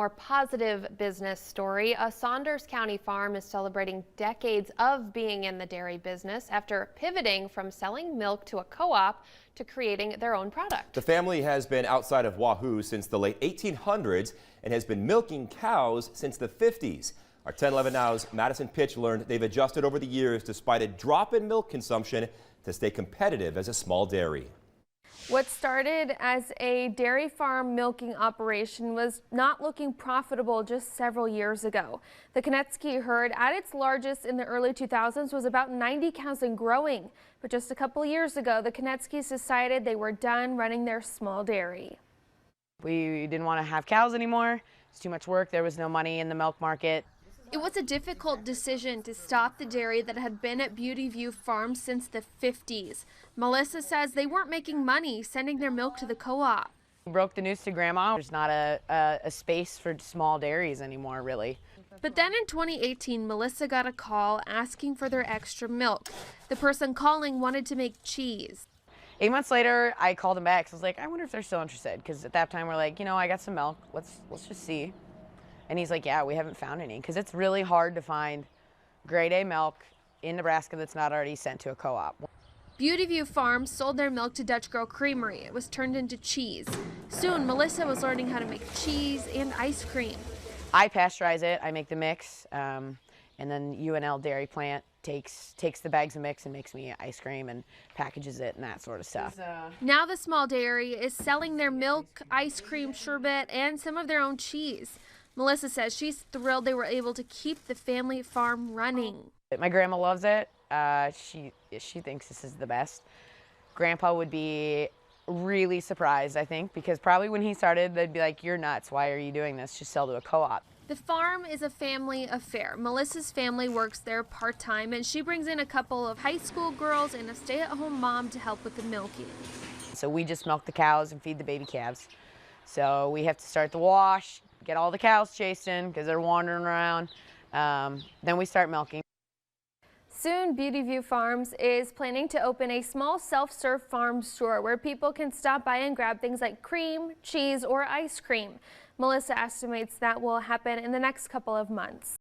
More positive business story. A Saunders County farm is celebrating decades of being in the dairy business after pivoting from selling milk to a co-op to creating their own product. The family has been outside of Wahoo since the late 1800s and has been milking cows since the 50s. Our 1011 Now's Madison Pitch learned they've adjusted over the years despite a drop in milk consumption to stay competitive as a small dairy. What started as a dairy farm milking operation was not looking profitable just several years ago. The Konetsky herd at its largest in the early 2000s was about 90 cows and growing. But just a couple years ago, the Konetskys decided they were done running their small dairy. We didn't want to have cows anymore. It's too much work. There was no money in the milk market. It was a difficult decision to stop the dairy that had been at Beauty View Farm since the 50s. Melissa says they weren't making money sending their milk to the co-op. We broke the news to Grandma. There's not a space for small dairies anymore, really. But then in 2018, Melissa got a call asking for their extra milk. The person calling wanted to make cheese. 8 months later, I called them back. So I was like, I wonder if they're still interested. Because at that time, we're like, I got some milk. Let's just see. And he's like, yeah, we haven't found any, because it's really hard to find grade A milk in Nebraska that's not already sent to a co-op. Beauty View Farm sold their milk to Dutch Girl Creamery. It was turned into cheese. Soon, Melissa was learning how to make cheese and ice cream. I pasteurize it, I make the mix, and then UNL Dairy Plant takes the bags of mix and makes me ice cream and packages it and that sort of stuff. Now the small dairy is selling their milk, ice cream, sherbet, and some of their own cheese. Melissa says she's thrilled they were able to keep the family farm running. My grandma loves it. She thinks this is the best. Grandpa would be really surprised, I think, because probably when he started, they'd be like, you're nuts. Why are you doing this? Just sell to a co-op. The farm is a family affair. Melissa's family works there part-time, and she brings in a couple of high school girls and a stay-at-home mom to help with the milking. So we just milk the cows and feed the baby calves. So we have to start the wash, get all the cows chased in because they're wandering around. Then we start milking. Soon, Beauty View Farms is planning to open a small self-serve farm store where people can stop by and grab things like cream, cheese, or ice cream. Melissa estimates that will happen in the next couple of months.